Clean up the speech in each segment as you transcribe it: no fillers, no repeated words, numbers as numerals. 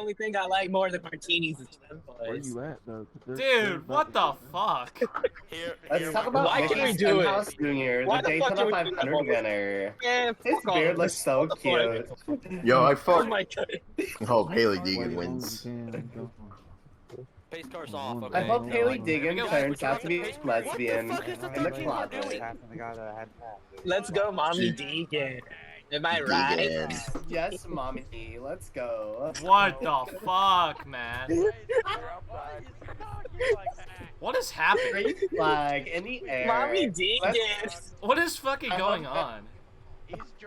only thing I like more than martinis is Where Femboys. you at, though? Dude, what the fuck? Let's talk about Why can we do it? House Jr., Why the the fuck Daytona can we do 500 winner. Man, His fuck all beard of looks this. so What the cute. fuck? Yo, I Oh fuck. my god. Hope Haley Wait Deegan as long wins. as you can, go. Pace car's off, I okay. hope Haley Here we Diggins go. turns out to be lesbian What the fuck is the in the 13 closet. doing? Let's go, Mommy Deegan. Am I right? Deegan. Yes, mommy, let's go. What the fuck, man? What is happening? Raise flag in the air. Mommy Let's- Deegan. What is fucking going on?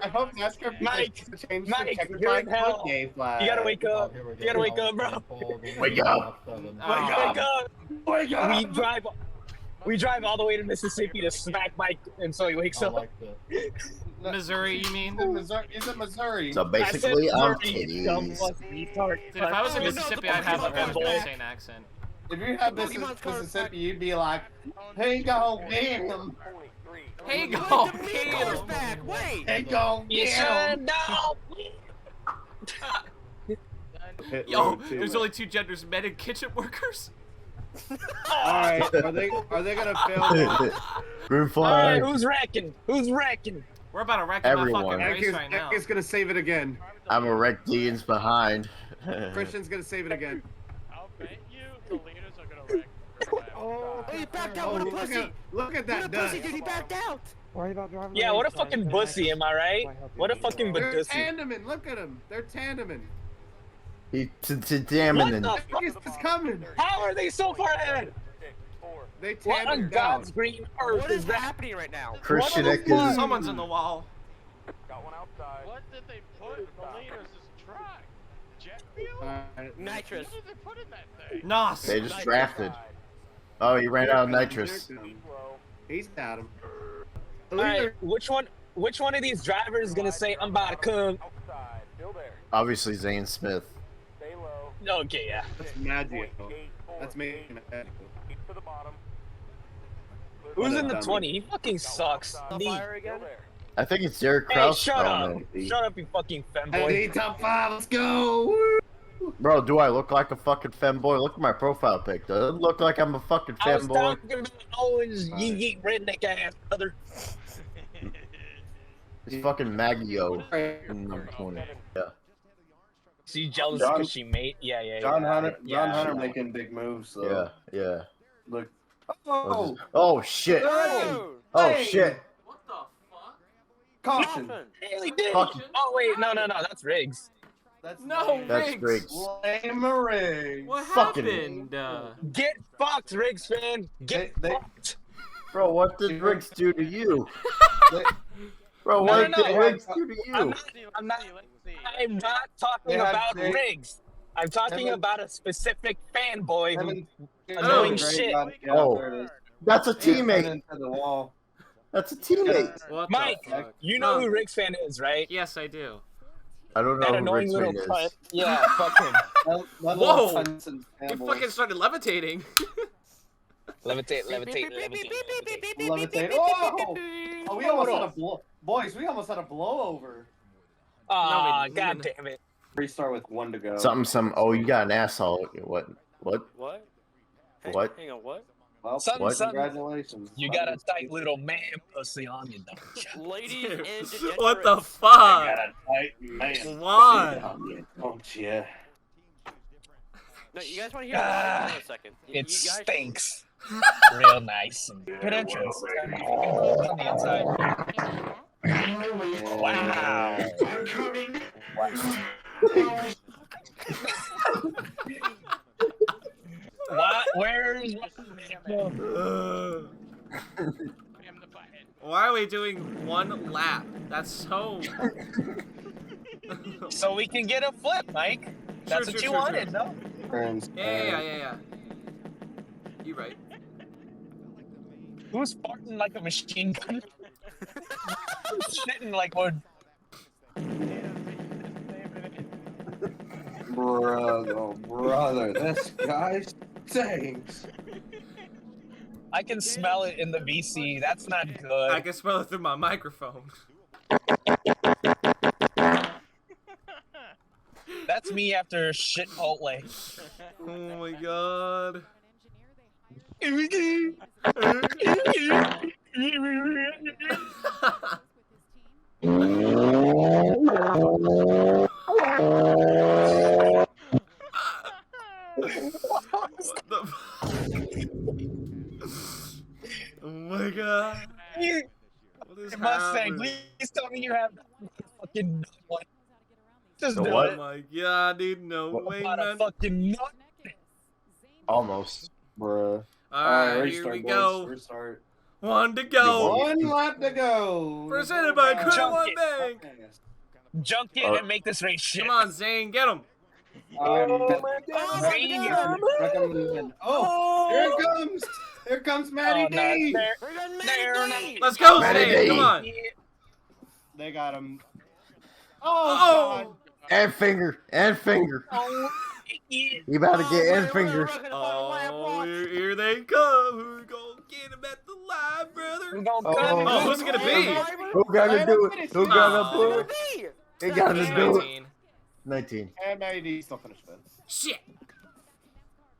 I hope NASCAR Mike, change Mike, the checker you're flag in to hell. a gay flag. You gotta wake up. You gotta wake up, bro. Wake up. Wake up. Wake up. We drive all the way to Mississippi to smack Mike until he wakes up. Missouri, you mean? Is it Missouri? So basically, I'm Missouri, dumb titties. fuck retard. Dude, if I was in Oh, no, Mississippi, the I'd have a Pokemon's very back. insane accent. If you had Pokemon's coming Mississippi, you'd be like, hey, go get him. Hey, Wait, go! the meat car's back! Wait! Hey, go You get him. should know. Yo, there's only two genders, men and kitchen workers. Alright, are they gonna film? Green All right, flag. who's wrecking? Who's wrecking? We're about to wreck my Everyone. fucking race right now. Ek's gonna save it again. I'm a wreck Deegan's behind. Christian's gonna save it again. I'll bet you the leaders are gonna wreck. Oh, he backed out! What a pussy! Look at What a that pussy, dust. dude! He backed out! Yeah, what a fucking bussy, am I right? What a fucking They're bussy. tandeming. Look at him. They're tandeming. He's What damning. the He's fuck? just coming. How are they so far ahead? They What on tandem down. God's green earth What is is that? happening right now? Christian What the Ek fuck? is. Someone's in the wall. What did they put in the leaders' truck? Jet fuel? Nitrous. What did they put in that thing? Nos. They just drafted. Oh, he ran out of nitrous. He's got him. Alright, which one of these drivers is gonna say I'm about to come? Obviously, Zane Smith. Okay, yeah. That's magic. That's me. Who's in the 20? He fucking sucks. I think it's Derek Hey, Krause. shut Oh, up. no. Shut up, you fucking Hey, femboy. top 5, let's go! Woo! Bro, do I look like a fucking femboy? Look at my profile pic. Does it look like I'm a fucking I was femboy? talking about Owens, yeet redneck ass brother. It's fucking Maggio in number 20. Yeah. She jealous John- because she made. Yeah. John Hunter Yeah. making big moves. So Yeah, yeah. look. Oh, oh shit. Oh! Oh Hey! shit. What the fuck? Caution. Haley did. Fuck. Oh wait, no, that's Riggs. That's No, That's Riggs. Riggs. Lame Riggs. What Fucking- happened? Get fucked, Riggs fan. Get They- fucked. Bro, what did Riggs do to you? They- Bro, No, what no, did no. Riggs do to I'm you? not. I'm not. Let's see. I'm not talking They had- about they- Riggs. I'm talking Kevin- about a specific fanboy who. Kevin- Annoying Gray shit. yeah, Oh. there it is. That's a He ran teammate. into the wall. That's a teammate. What Mike, the fuck? you know Huh. who Riggs fan is, right? Yes, I do. I don't That know who annoying Riggs little Wayne cunt. is. Yeah, fuck him. That Whoa. little cunts and He fanboys. fucking started levitating. Levitate. Levitate. Oh! Oh, we almost had a boys. We almost had a blowover. Ah, No, god damn it. Restart with 1 to go. Something. Oh, you got an asshole. What? What? What? Hang on, what? Well, Something, What? something. congratulations. You got a tight little man pussy on you, don't you? Ladies and degenerates. What the I fuck? got a tight man. Why? on you, don't you? No, you guys want to hear about it? Hold on a second. It You guys- stinks. Real nice. Good entrance. On the inside. Wow. What? Where's? Why are we doing one lap? That's so. So we can get a flip, Mike. That's what you wanted, no? Friends. Yeah. You right. Who's farting like a machine gun? Shitting like one. Brother, this guy stinks. I can smell it in the VC. That's not good. I can smell it through my microphone. That's me after Chipotle. Oh my god. What the Oh my god. What is Mustang, happening? please tell me you have fucking what? Just The do what? Oh it. my god, dude, no What? way, Not a man. fucking nut. Almost. Bruh. Alright, here restart, we boys. go. Restart. One to You go. won. One lap to go. Presented by Jump Crowdline it. Bank. Junk it and make this race shit. Come on, Zane, get him. Zane, you're- Oh, here it comes. Here comes Matty Oh, no, D. there- We're going there, Matty D. Let's go, Matty Zane. D. Come on. They got him. Oh. And finger. And finger. Oh, You about to get end finger. Oh, here they come. Who's gonna get him at the live, brother? we're gonna Oh. cut Oh, who's it gonna be? Who gotta do it? Who gotta do it? He gotta It's do it. 19. 19. And Matty D still finished fifth. Shit.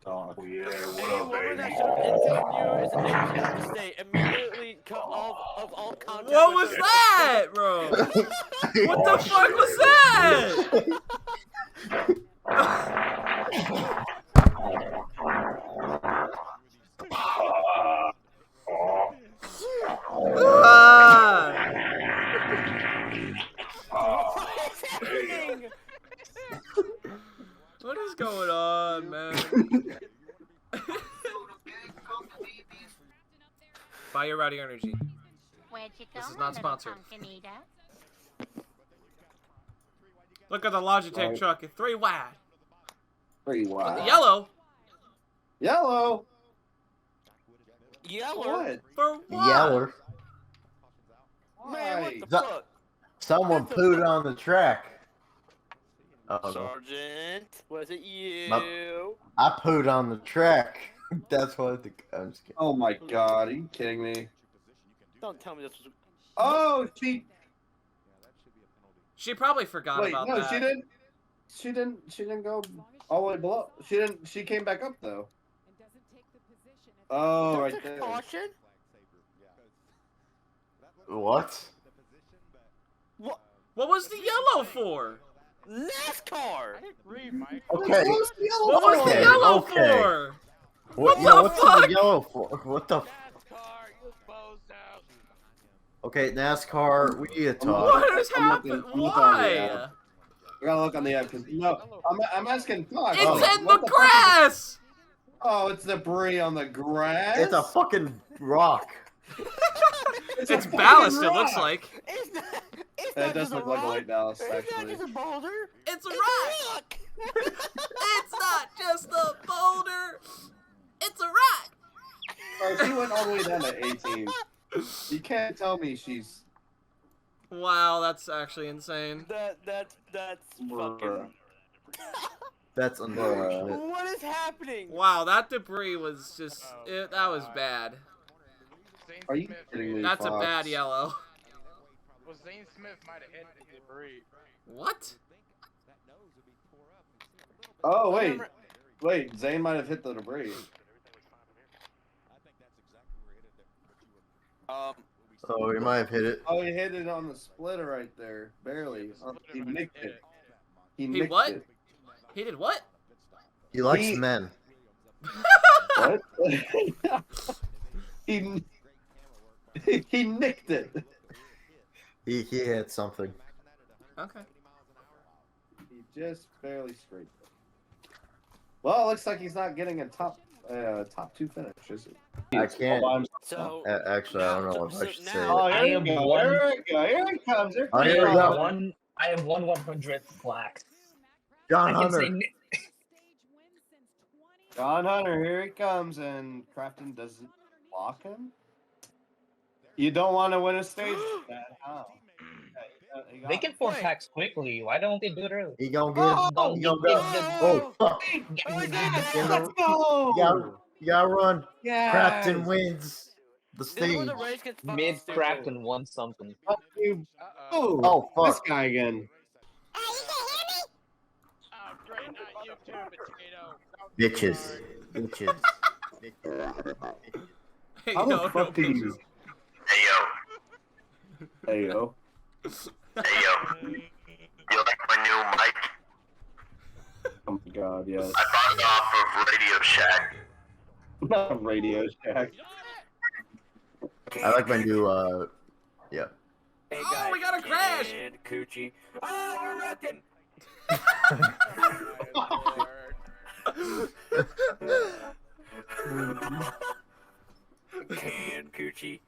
Oh yeah, what Hey, up, what was baby? that show? Insane is an have to stay immediately cut off of all contact. What with was her. that, bro? What the fuck was that? Ah. What is going on, man? Buy your routing energy. This is not sponsored. Look at the Logitech Right. truck. It's 3 wide. Pretty With wild. the yellow. Yellow. Yeller. What? For what? Yeller. Man, what Why? the That- fuck? Someone pooed on the track. Oh no. Sergeant, was it you? I pooed on the track. That's what I'm just kidding. Oh my god, are you kidding me? Don't tell me this was. Oh, She probably forgot wait, about no, that. she didn't go all the way below. She came back up though. Oh, right Took there. caution? What? What? What was the yellow for? NASCAR! I didn't read, Mike. Okay. What was the Okay, yellow okay. for? What? What Yeah. the What's fuck? the yellow for? What the? NASCAR, you bozo. Okay, NASCAR. We need to talk. What is I'm looking- happening? I'm looking on the Why? app. I gotta look on the app because no, I'm asking Fox. It's Oh. in What the fuck grass! Oh, it's debris on the grass. It's a fucking rock. a It's fucking ballast, it rock. looks like. It's not, it's That not does just look a like a rock. white ballast, It's not actually. just a boulder. It's a It's rock! a rock. It's not just a boulder! It's a rock! Bro, she went all the way down to 18. You can't tell me she's. Wow, that's actually insane. That's fucking. That's unfortunate. What is happening? Wow, that debris was just. That was bad. Zane Are you Smith, kidding me? That's a Fox? bad yellow. well, Zane Smith might have hit the debris. What? Oh wait, Zane might have hit the debris. Oh, he might have hit it. Oh, he hit it on the splitter right there, barely. He nicked it. He nicked what? it. He did what? He likes He- men. What? he he nicked it. He hit something. Okay. He just barely scraped it. Well, it looks like he's not getting a top 2 finish, is it? I can't. So. Actually, I don't know what I should say. Oh, I here am we go. one- Here we go. Here he comes. Here Oh, he here we comes. go. I have 1/100th black. John I can say Hunter. John Hunter, here he comes, and Crafton doesn't block him. You don't want to win a stage with that, huh? They can form packs quickly. Why don't they do it early? He gonna get. Oh, He gonna go. Oh fuck! Let's go! You gotta run. Yes! Crafton wins the This is where stage. the race gets fucking Mid stupid. craft and won something. Fuck you. Uh-oh. Oh, Oh this fuck! guy again. Bitches. Bitches. Hey, How yo, the fuck do you? Hey Hey yo. yo, hey yo, you like my new mic? Oh my god, yes. I bought it off of Radio Shack. Not Radio Shack. I like my new, yeah. Hey Oh, guys, we got a crash! And Coochie. Oh, we're wrecking! Can Coochie.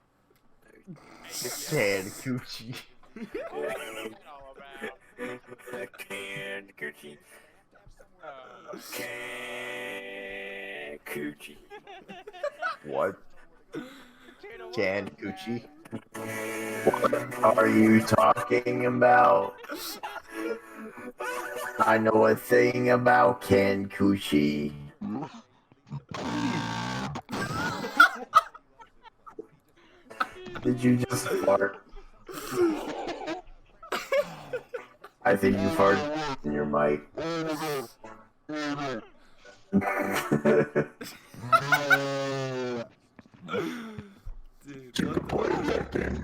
Can coochie. Can Coochie. Can Coochie. What? Can coochie? What are you talking about? I know a thing about can coochie. Did you just fart? I think you farted in your mic. Dude, what the...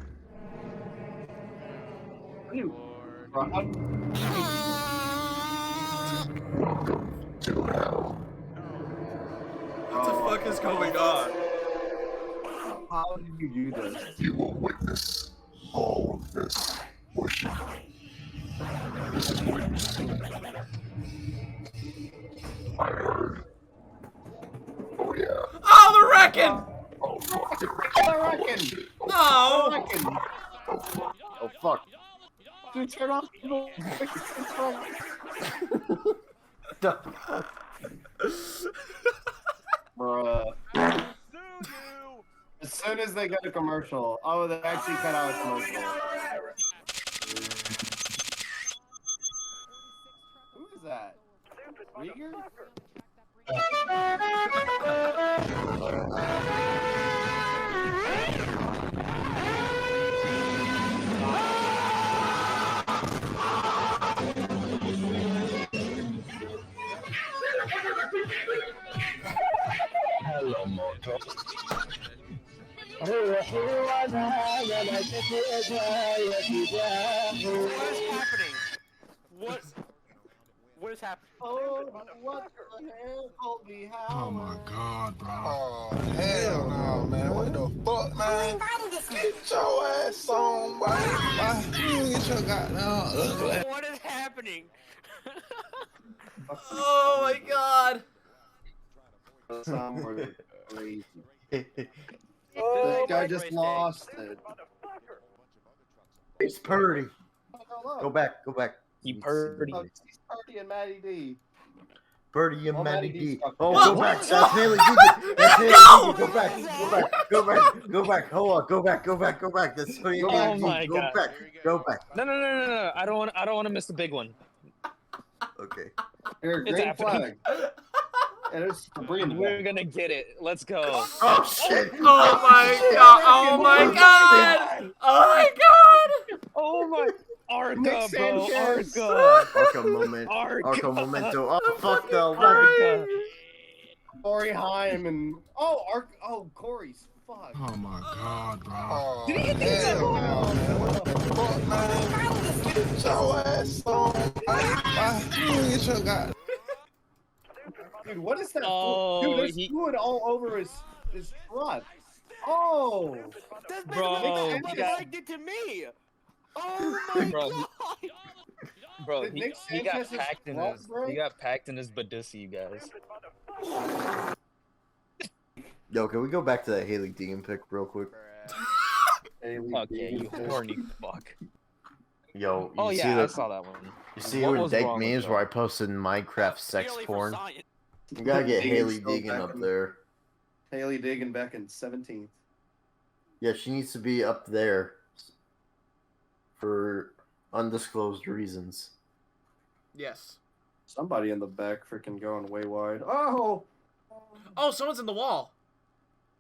You. Bro, What the fuck is going on? how did you do this? You will witness all of this worship. I heard. Oh yeah. Oh, the wrecking! Oh fuck the I reckon. No! I reckon. Oh fuck. Dude, turn off the Bruh. As soon as they get a commercial, oh, they actually cut out a commercial. Who is that? Rieger? What is happening? What is happening? Oh, what the hell? Holy hell. Oh my god, bro. Oh, hell no, man. What the fuck, man? Get your ass on, boy. You get your goddamn ugly. What is happening? Oh my god! Some were crazy. Oh, This guy my just birthday. lost it. It's Purdy. Oh, Go back, go back. You purdy. oh, he's Purdy and Matty D. Purdy and Oh, Matty Matty D. D's fucking- Oh, What? go back. That's Haley Deegan. That's Haley Deegan. Go back. Go back. Go back. Go back. Hold on. Go back. Go back. Go back. That's Haley Oh Deegan. my Go God. back. Go back. No. I don't want to miss the big one. Okay. Here, It's green happening. flag. And it's bringing We're gonna get it. Let's go. Oh shit. Oh my god! Oh my god! Oh my god! Oh my. Arca, Nick bro. Sanchez. Arca. Arca moment. Arca. Arca momento. Oh fuck the Arca. Corey Haim and Corey's fuck. Oh my god, bro. Oh, Did he hit the hell no, man. What the fuck, man? Get your ass on, boy. You get your goddamn. Dude, what is that? Oh, Dude, there's he- fluid all over his truck. Oh, That's Bro, basically he what got- Mike did to me. Oh my Bro, god. Bro, Did he Nick got Sanchez just packed in flop, his bro? he got packed in his badussi, you guys. Yo, can we go back to that Haley Deegan pick real quick? Haley Okay, you Deegan. horny fuck. Yo, you Oh see yeah, I the saw that one. you see What who in was dank wrong with memes that? where I posted Minecraft sex Purely for porn? science. You gotta get Haley Haley still Deegan back up in- there. Haley Deegan back in 17th. Yeah, she needs to be up there for undisclosed reasons. Yes. Somebody in the back freaking going way wide. Oh, Oh, someone's in the wall.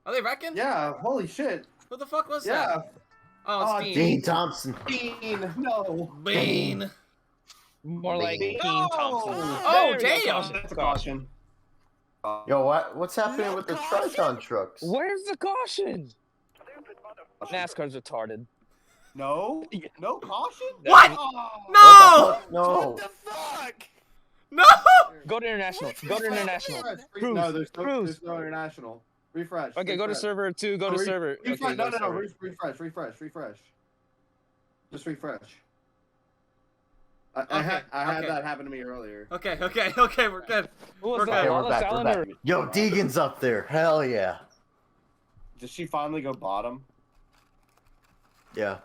Are they wrecking? yeah. Holy shit. Who the fuck was Yeah. that? Oh, Oh, it's Dean. Dean Thompson. Dean. No. Bean. More like No! King Thompson. Oh, There we go, damn! That's a caution. Yo, what's happening with the Triton trucks? Where's the caution? NASCAR's retarded. No? No caution? What? Oh. No! No. What the fuck? No! Go to international. Go to international. Cruise. No, there's Cruise. no international. Refresh. Okay, go to refresh. server 2. Go to server. Okay, Refresh. go No, to no, no. server. Refresh. Just refresh. I Okay, had okay. that happen to me earlier. Okay, we're good. Who was We're that? good. We're Lawless back. We're Allen back. or- Yo, Deegan's up there. Hell yeah. Did she finally go bottom? Yeah.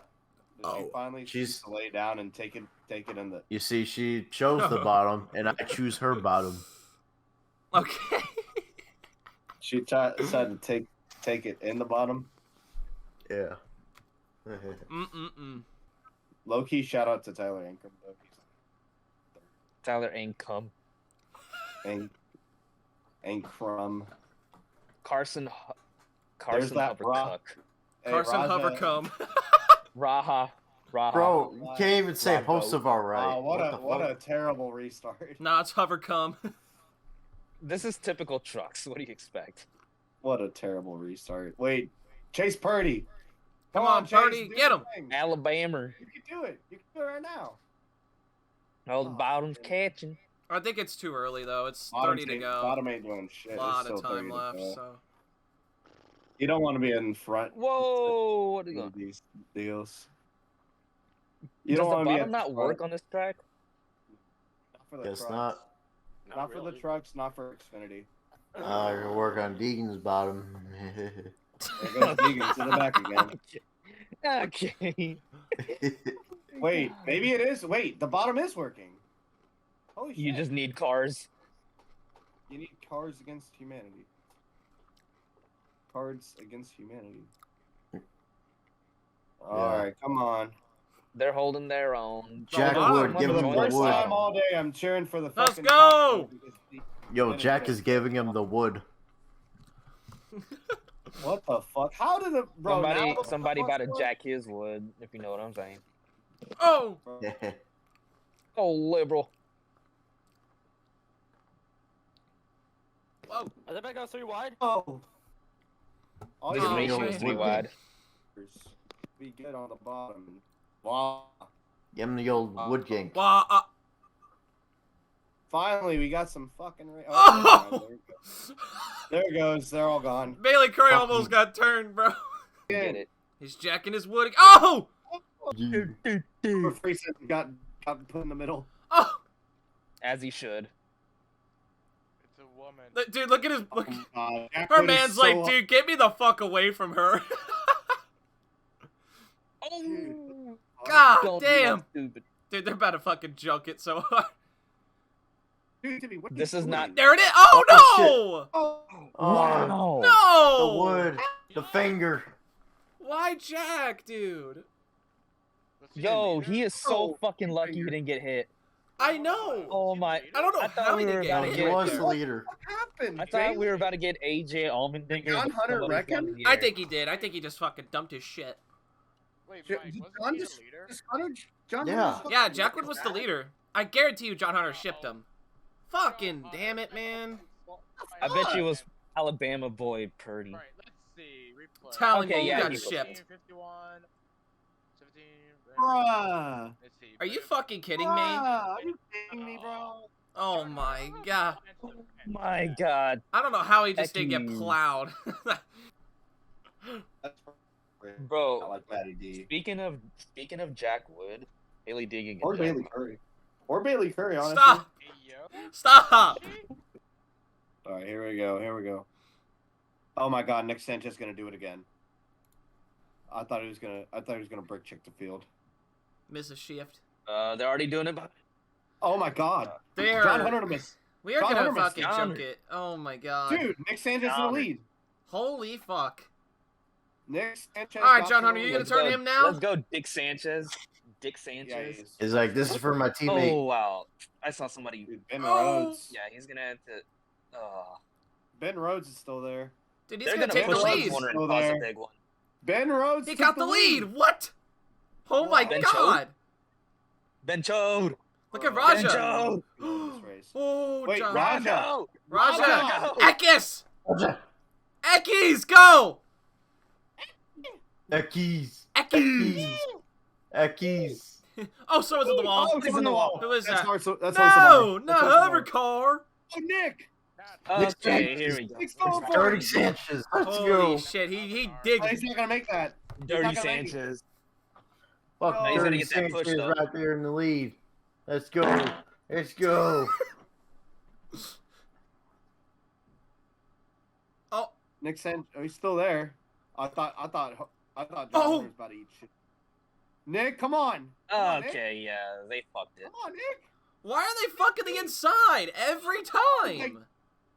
Did she finally she's- lay down and take it in the... You see, she chose the bottom, and I choose her bottom. Okay. She decided to take it in the bottom. Yeah. Mm-mm-mm. Low-key shout out to Tyler Ankrum. Though. Tyler Income. Ankrum. Carson There's that Hovercuck. Hey, Carson Raja. Hovercomb. Raha. Bro, you can't even say host of our right. Wow, what a terrible restart. Nah, it's Hovercomb. This is typical trucks. What do you expect? What a terrible restart. Wait, Chase Purdy. Come on, Chase, Purdy, do get your him. thing. Alabama. You can do it. You can do it right now. Oh, the bottom's catching. I think it's too early, though. It's Bottom 30 to ain't- go. Bottom ain't doing shit. A It's lot still of time 30 to left, go. so. You don't want to be in front. Whoa, what are you of going? these deals. You Does don't the want to be bottom in not front. work on this track? Not for the Guess trucks. not. Not for the trucks. Not for Xfinity. You're gonna work on Deegan's bottom. There goes Deegan to the back again. Okay. Wait, maybe it is. Wait, the bottom is working. Holy shit. You just need cars. You need Cards Against Humanity. Cards Against Humanity. Alright, come on. They're holding their own. Jack Hold on. Wood, Someone give him join the us. First wood. time all day I'm cheering for the Let's fucking go! top because he- Yo, Jack is giving him the wood. What the fuck? How did it, bro? Somebody about to jack his wood, if you know what I'm saying. Oh! Oh, liberal. Whoa. Are they back out 3 wide? Oh. All Just Oh, make sure shit. it's 3 wide. Be good on the bottom. Wow. Give him the old wood gank. Wow. Finally, we got some fucking. Oh! There it goes. They're all gone. Bailey Curry almost got turned, bro. Get it. He's jacking his wood. Oh! Freeson got put in the middle. Oh! As he should. It's a woman. Dude, look at his. Look. Jack Her Wood is man's so- like, dude, get me the fuck away from her. Oh, God don't be damn. that stupid. Dude, they're about to fucking junk it so hard. Dude, Timmy, what are This you is doing? not- There it is. Oh, no! Oh, Oh, Wow. the No! wood. The finger. Why Jack, dude? Was he a Yo, leader? he is so fucking lucky he didn't get hit. I know. Oh my. I don't know I thought how he we didn't were get about He to hit. get- was the leader. what happened? I thought we were about to get AJ Allmendinger. John but Hunter somebody's reckon? gone to the I air. think he did. I think he just fucking dumped his shit. Wait, John Mike, wasn't John he just- the leader? John Yeah. Hunter's Yeah, fucking Jackwood was the leader. I guarantee you John Hunter shipped him. Fucking damn it, man. I bet you it was Alabama boy Purdy. Alright, let's see. Replay. Telling Okay, you, yeah, you got he- shipped. 51, 17, Bruh. let's see. Are you fucking kidding me? Bruh, are you kidding me, bro? Oh my god. My God, I don't know how he just didn't get Heck you. plowed. That's I bro. like Matty D. Speaking of Jack Wood, Haley Deegan. Or Bailey Curry. Or Bailey Curry, honestly. Stop! Hey, yo. Stop! Alright, here we go. Oh my god, Nick Sanchez is gonna do it again. I thought he was gonna brick check the field. Miss a shift. They're already doing it. Oh my god. There. John Hunter to miss. We are John gonna Hunter missed fucking it. junk it. Oh my god. Dude, Nick Sanchez in the lead. Holy fuck. Nick Sanchez. Alright, got John the Hunter, you lead. gonna Let's turn go- him now? Let's go, Dick Sanchez. Dick Yeah, he Sanchez. is. He's like, this is for my teammate. Oh wow, I saw somebody. Dude, Ben Oh. Rhodes. Yeah, he's gonna have to. Ben Rhodes is still there. Dude, he's They're gonna gonna take the push Rhodes the lead. corner and Still cause a there. big one. Ben Rhodes He took got the lead. What? Oh my Ben god. Ben Chode. Look at Raja. Joe. This race. Oh, Wait, John. Raja. Raja. Go. Ekis. Raja. Ekis, go. Ekis. Ekis. Ekis. Oh, someone's in the wall. Oh, he's in the wall. Who is That's that? that's No, That's not hovercar. Oh, Nick. Okay, here we go. Nick's going for Dirty it. Sanchez. Let's Holy go. shit, he Oh, digged. he's not gonna make that. Dirty not gonna make it. Sanchez. Fuck, No, he's gonna Dirty get that push, Sanchez though. right there in the lead. Let's go. Let's go. Oh, Nick Sanchez. Oh, he's still there. I thought John Oh. was about to eat shit. Nick, come on. Come on, Nick. Okay, yeah, they fucked it. Come on, Nick. why are they fucking the inside every time?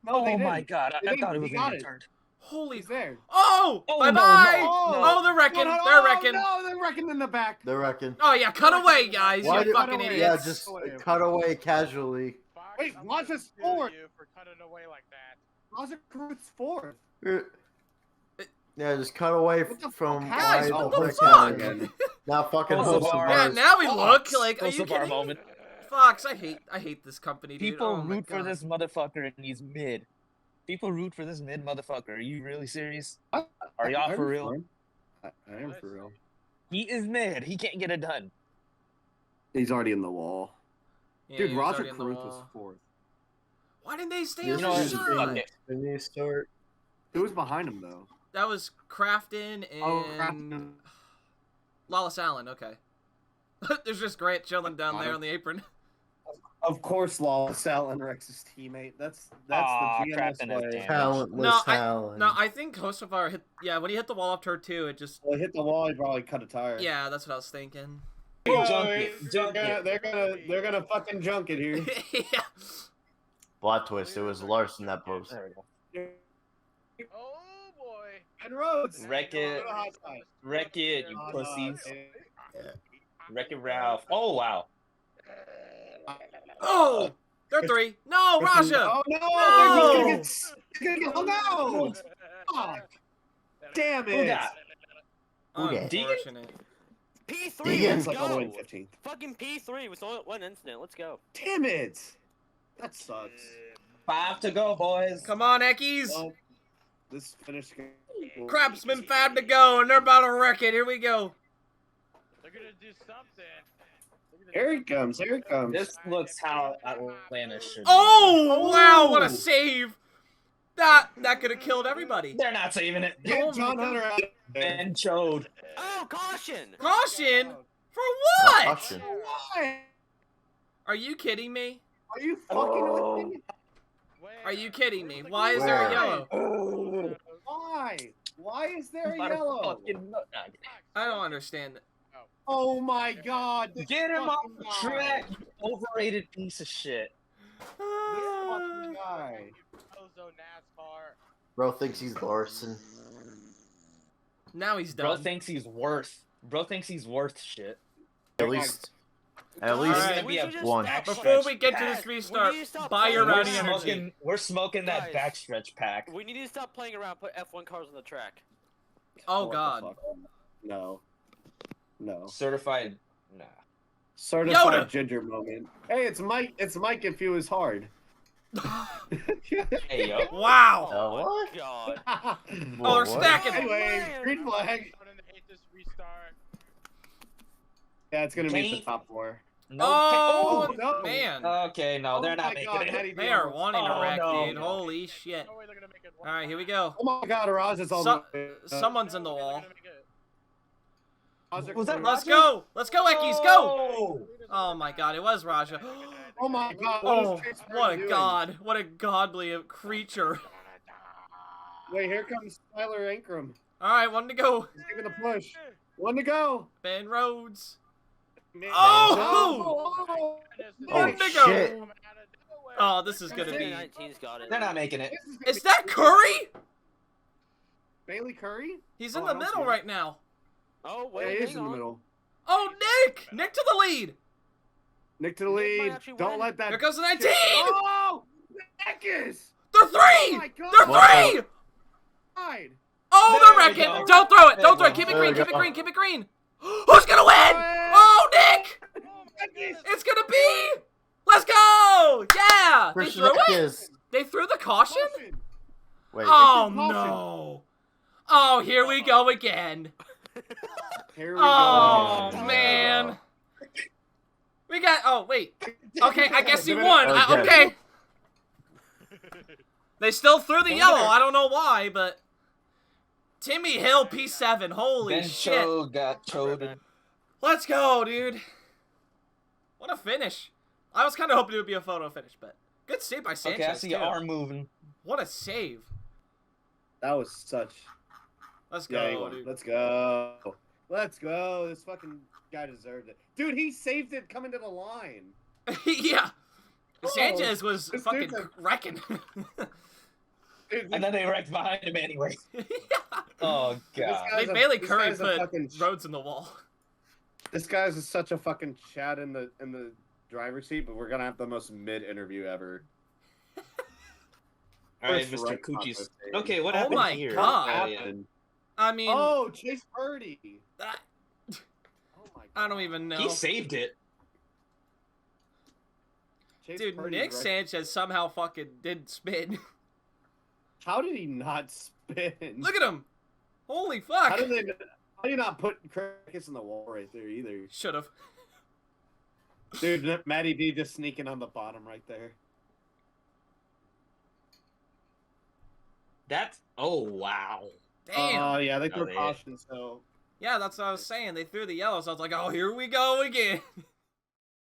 No, they Oh my didn't. god, They I thought it didn't. was He gonna got get it. turned. Holy. He's there. Oh, Oh, bye no, bye. no, Oh, they're wrecking. No, no, They're oh, wrecking. No, they're wrecking in the back. They reckon. Oh yeah, cut away, guys. Why You did- fucking Cut away. idiots. Yeah, just cut away casually. Wait, Raja's Screw fourth. you for cutting away like that. Raja Cruz's fourth. Yeah, just cut away What the from fuck? Guys, why what the the fuck? again. Now fucking Kosovar. Kosovar. Yeah, now we look like. Are you Kosovar kidding? moment. Fox, I hate this company, dude. People Oh my root for God. this motherfucker and he's mid. People root for this mid motherfucker. Are you really serious? I- Are y'all I'm for real? I am for real. He is mid. He can't get it done. He's already in the wall. Yeah, Dude, he was Raja already in the Cruz wall. was fourth. Why didn't they stay This on know the what? is Fuck side? it. the new start. Who was behind him though? That was Crafton and Oh, Craftsman. Lawless Allen. Okay. There's just Grant chilling down there on the apron. Of course, Lawless Allen Rex's teammate. That's Aw, the GMS Crafton has way. damage. Talentless No, talent. No, I think Kosovar hit. Yeah, when he hit the wall up turn 2, it just. Well, he hit the wall. He probably cut a tire. Yeah, that's what I was thinking. Junk it. Junk They're it. gonna fucking junk it here. Yeah. Plot twist. It was Larson that post. There we go. Oh boy. And Rhodes. Wreck it. Hot side. Wreck it, you Hot pussies. side. Wreck it, Ralph. Oh, wow. Oh, they're 3. No, Raja. Oh no! No! He's gonna get hung out. Fuck. Damn Who it! got? Who dat? Unfortunate. P3, Deegan's let's like all the way go. in 15th. Fucking P3 with one incident. Let's go. Damn it! That sucks. 5 to go, boys. Come on, Ekkies. Well, this finished. Craftsman 5 to go, and they're about to wreck it. Here we go. They're gonna do something. Here he comes. Here he comes. This looks how Atlanta should be. Oh, wow, what a save. That could have killed everybody. They're not saving it. Get John Hunter out. And chode. Oh, caution! Caution? For what? Caution. Why? Are you kidding me? Are you fucking with me? Are you kidding me? Why is there a yellow? Why? Why is there a About to yellow? fucking- I don't understand it. Oh my god! This Get him off fucking the guy. track, you overrated piece of shit. This fucking guy. Ozo NASCAR. Bro thinks he's Larson. Now he's Bro done. thinks he's worth. Bro thinks he's worth shit. At least Alright, gonna be a one. Before we get to this restart, buy your We're rowdy energy. smoking, we're smoking that Guys. backstretch pack. We need to stop playing around. Put F1 cars on the track. Oh, What the God. fuck? No. No. Certified. Nah. Certified Yoda. ginger moment. Hey, it's Mike. It's Mike if he was hard. Hey, yo. Wow. Oh, what? God. Oh, they're What? stacking. Anyway, green flag. I'm gonna hate this restart. Yeah, it's gonna be the Can't- top 4. No. Oh, Oh, no. man. Okay, no, Oh they're not my making God, it. how do you They do are it? wanting to Oh, wreck, no. dude. Holy shit. No way they're gonna make it. Alright, here we go. Oh my God, Raz is on So- the. Someone's in the wall. Raz- Was that Let's Raja? go. Let's go, Ekkies. Go. Oh! Oh, my God. It was Raja. Oh my God! Oh, is Chase what a doing? god. What a godly creature. Wait, here comes Tyler Ankrum. Alright, one to go. He's giving the push. One to go. Ben Rhodes. Man, Oh! oh! One Oh, to go. shit. Oh, this is gonna be. 19's got it. They're not making it. This is gonna Is be that crazy. Curry? Bailey Curry? He's Oh, in I the don't see middle it. right now. Oh, Yeah, wait, he is hang in the on. middle. Oh, Nick! Nick to the lead. Nick to the Nick might lead. actually Don't win. let that. Here goes the 19. Oh! Nick is. They're Oh 3. my God. They're What 3. Side. Oh, There they're we wrecking. go. Don't throw it. There Don't we throw it. go. Keep it There green. we Keep it go. green. Keep it green. Who's gonna win? Oh, Nick! Nick is. It's gonna be Let's go! Yeah! They Christian threw it? is. They threw the caution? Wait. Oh, caution. no. Oh, here we go again. Here we Oh, go. man. We got... Oh, wait. Okay, I guess he won. Okay. Okay. They still threw the yellow. I don't know why, but... Timmy Hill P7. Holy Ben shit. Cho got choden. Let's go, dude. What a finish. I was kind of hoping it would be a photo finish, but... Good save by Sanchez, Okay, I see too. your arm moving. What a save. That was such. Let's Yeah, he go, won. dude. Let's go. Let's go. This fucking guy deserved it. Dude, he saved it coming to the line. Yeah. Oh, Sanchez was this fucking dude's a- wrecking. Dude, And then they wrecked behind him anyway. Yeah. Oh, This God. guy's They a- Bailey this Curry guy's a put fucking- roads in the wall. This guy's such a fucking Chad in the driver's seat, but we're gonna have the most mid interview ever. All right, First Mr. right Coochie's. conversation. Okay, what Oh happened my here? God. Yeah. I mean, Oh, Chase Purdy. I, Oh my God. I don't even know. He saved it. Chase Dude, Purdy Nick wrecked- Sanchez somehow fucking did spin. How did he not spin? Look at him. Holy fuck. How did you not put crickets in the wall right there either? Should have. Dude, Matty B just sneaking on the bottom right there. That's. Oh, wow. Damn. Oh yeah, they Oh, threw they- caution, so Yeah, that's what I was saying. They threw the yellows. I was like, oh, here we go again.